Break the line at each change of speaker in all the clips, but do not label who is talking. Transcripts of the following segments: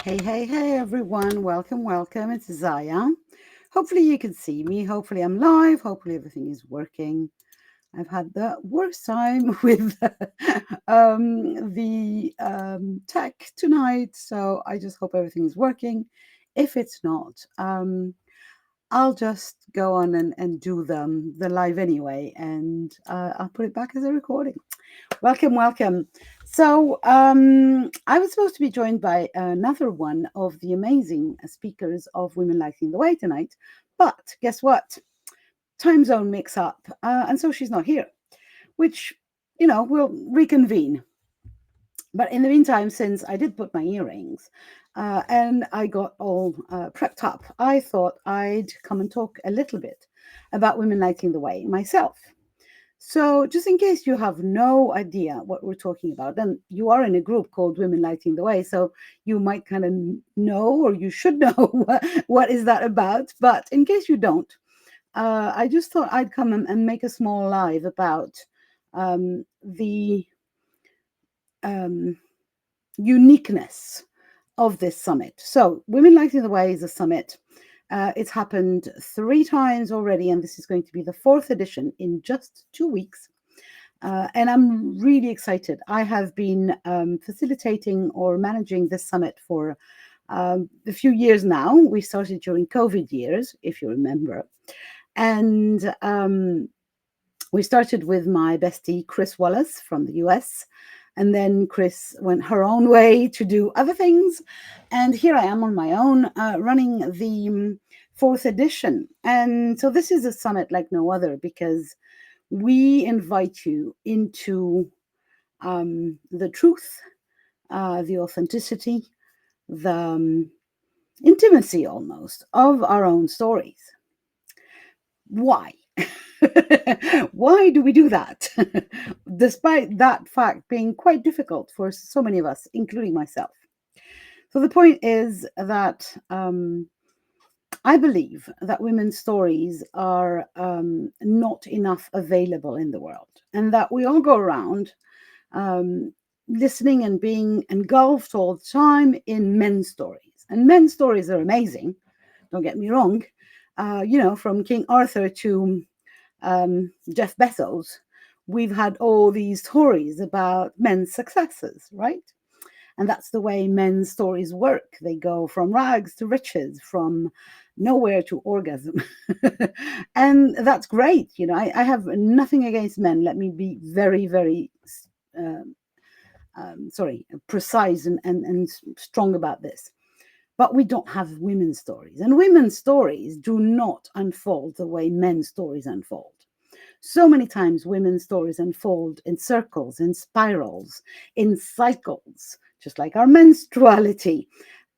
Hey, everyone. Welcome. It's Isaya. Hopefully, you can see me. Hopefully, I'm live. Hopefully, everything is working. I've had the worst time with the tech tonight. So, I just hope everything is working. If it's not, I'll just go on and do the live anyway. And I'll put it back as a recording. Welcome. So, I was supposed to be joined by another one of the amazing speakers of Women Lighting the Way tonight, but guess what? Time zone mix up, and so she's not here, which, we'll reconvene. But in the meantime, since I did put my earrings and I got all prepped up, I thought I'd come and talk a little bit about Women Lighting the Way myself. So, just in case you have no idea what we're talking about, and you are in a group called Women Lighting the Way, so you might kind of know, or you should know, what is that about. But in case you don't, I just thought I'd come and make a small live about the um, uniqueness of this summit. So, Women Lighting the Way is a summit. It's happened 3 times already, and this is going to be the 4th edition in just 2 weeks. And I'm really excited. I have been facilitating or managing this summit for a few years now. We started during COVID years, if you remember. And we started with my bestie, Chris Wallace from the US. And then Chris went her own way to do other things. And here I am on my own running the 4th edition. And so this is a summit like no other because we invite you into the truth, the authenticity, the intimacy almost of our own stories. Why? Why do we do that? Despite that fact being quite difficult for so many of us, including myself. So the point is that I believe that women's stories are not enough available in the world, and that we all go around listening and being engulfed all the time in men's stories. And men's stories are amazing, don't get me wrong. From King Arthur to Jeff Bezos, we've had all these stories about men's successes, right? And that's the way men's stories work. They go from rags to riches, from nowhere to orgasm. And that's great. I have nothing against men. Let me be very, very precise and strong about this. But we don't have women's stories. And women's stories do not unfold the way men's stories unfold. So many times women's stories unfold in circles, in spirals, in cycles, just like our menstruality.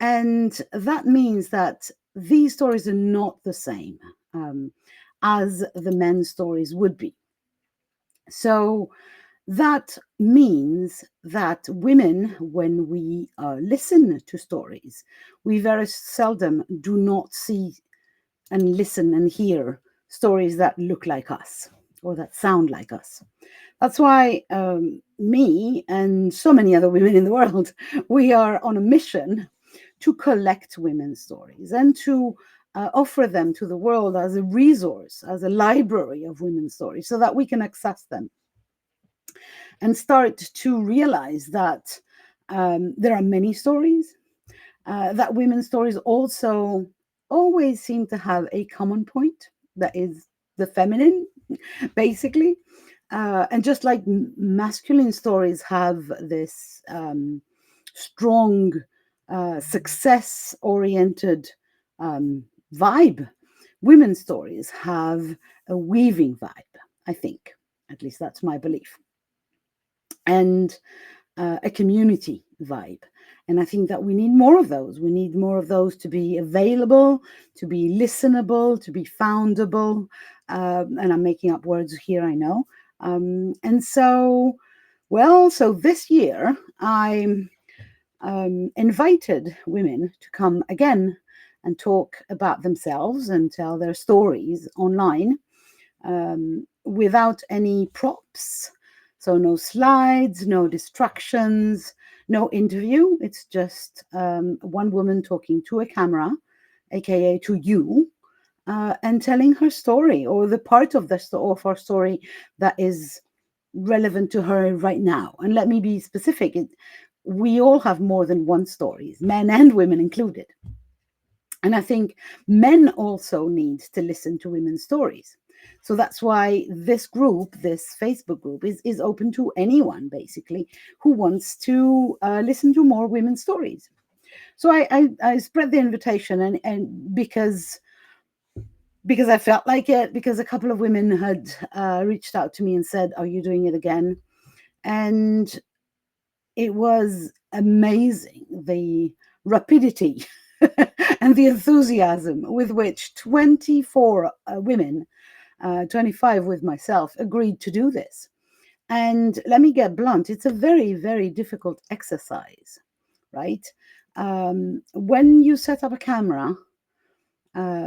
And that means that these stories are not the same as the men's stories would be. So that means that women, when we listen to stories, we very seldom do not see and listen and hear stories that look like us or that sound like us. That's why me and so many other women in the world, we are on a mission to collect women's stories and to offer them to the world as a resource, as a library of women's stories, so that we can access them and start to realize that there are many stories, that women's stories also always seem to have a common point that is the feminine, basically. And just like masculine stories have this strong, success oriented vibe, women's stories have a weaving vibe, I think. At least that's my belief. And a community vibe. And I think that we need more of those. We need more of those to be available, to be listenable, to be foundable. And I'm making up words here, I know. And so this year I invited women to come again and talk about themselves and tell their stories online without any props. So no slides, no distractions, no interview. It's just one woman talking to a camera, aka to you, and telling her story, or the part of of her story that is relevant to her right now. And let me be specific: we all have more than one stories, men and women included. And I think men also need to listen to women's stories. So that's why this group, this Facebook group, is open to anyone basically who wants to listen to more women's stories. So I spread the invitation, and because I felt like it, because a couple of women had reached out to me and said, "Are you doing it again?" And it was amazing, the rapidity and the enthusiasm with which 24 women, 25 with myself, agreed to do this. And let me get blunt, it's a very, very difficult exercise, right? When you set up a camera,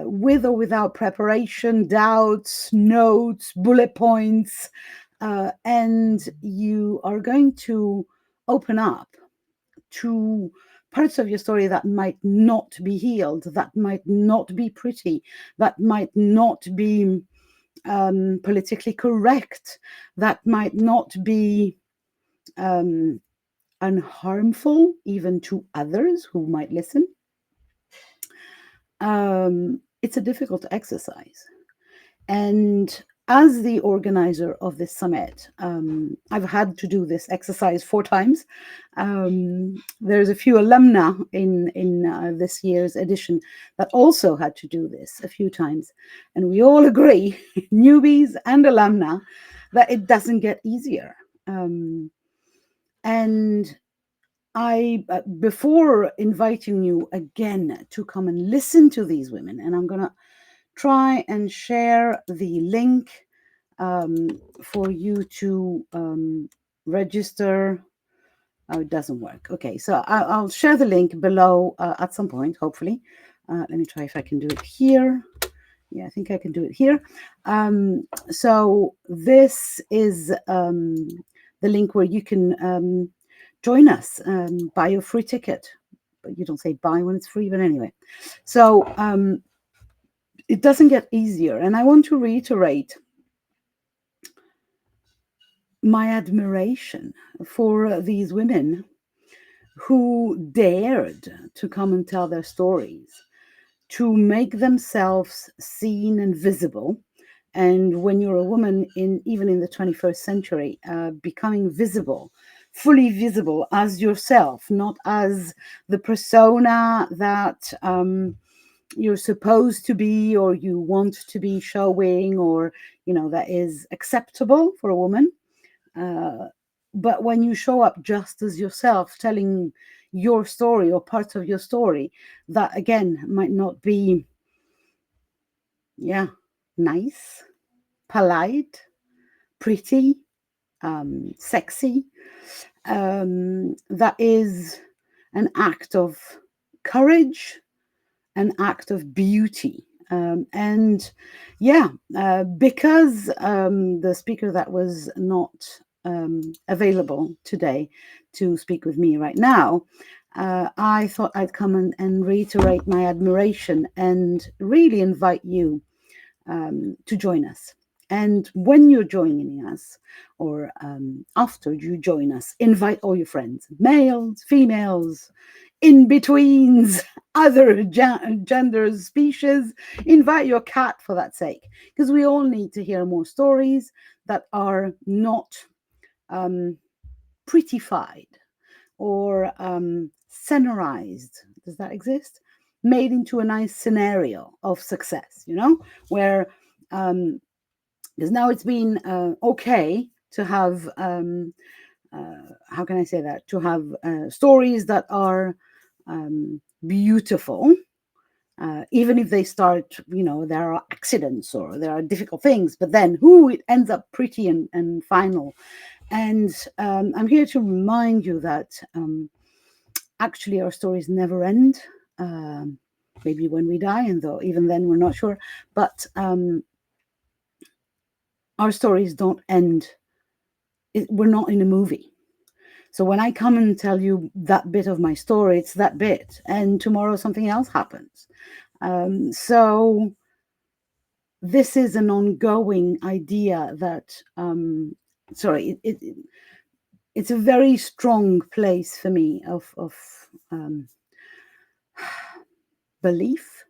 with or without preparation, doubts, notes, bullet points, and you are going to open up to parts of your story that might not be healed, that might not be pretty, that might not be politically correct, that might not be unharmful even to others who might listen. It's a difficult exercise. And as the organizer of this summit, I've had to do this exercise 4 times. There's a few alumna in this year's edition that also had to do this a few times. And we all agree, newbies and alumna, that it doesn't get easier. And before inviting you again to come and listen to these women, and I'm going to try and share the link for you to register. Oh, it doesn't work. Okay, so I'll share the link below at some point, hopefully. Let me try if I can do it here. Yeah, I think I can do it here. So this is the link where you can join us, buy a free ticket. But you don't say buy when it's free, but anyway. So it doesn't get easier. And I want to reiterate my admiration for these women who dared to come and tell their stories, to make themselves seen and visible. And when you're a woman, even in the 21st century, becoming visible, fully visible as yourself, not as the persona that you're supposed to be or you want to be showing, or that is acceptable for a woman. But when you show up just as yourself, telling your story or parts of your story that again might not be nice, polite, pretty, sexy, that is an act of courage, an act of beauty. And because the speaker that was not available today to speak with me right now, I thought I'd come and reiterate my admiration and really invite you to join us. And when you're joining us, or after you join us, invite all your friends, males, females, in betweens, other genders, species. Invite your cat for that sake, because we all need to hear more stories that are not prettified or scenarized. Does that exist? Made into a nice scenario of success, where because now it's been okay to have how can I say that, to have stories that are beautiful, even if they start, there are accidents or there are difficult things, but then it ends up pretty and final. And I'm here to remind you that actually our stories never end. Maybe when we die, and though even then we're not sure, but our stories don't end. We're not in a movie. So when I come and tell you that bit of my story, it's that bit, and tomorrow something else happens. So this is an ongoing idea that, sorry, it's a very strong place for me of um, belief,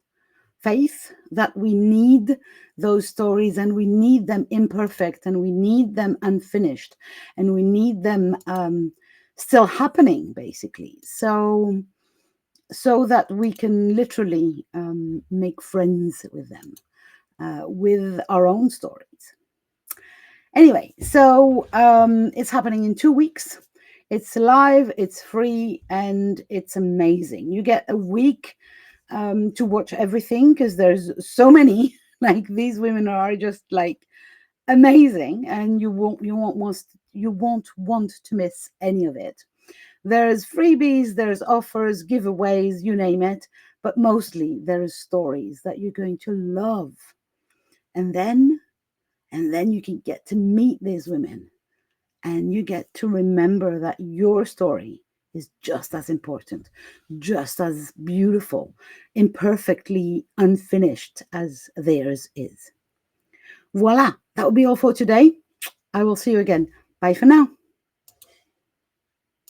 faith, that we need those stories, and we need them imperfect, and we need them unfinished, and we need them still happening, basically. So that we can literally make friends with them, with our own stories. Anyway, so it's happening in 2 weeks. It's live, it's free, and it's amazing. You get a week to watch everything, because there's so many. Like, these women are just like amazing, and you won't want to miss any of it. There's freebies, there's offers, giveaways, you name it, but mostly there's stories that you're going to love. And then you can get to meet these women, and you get to remember that your story is just as important, just as beautiful, imperfectly unfinished as theirs is. Voila, that will be all for today. I will see you again. Bye for now.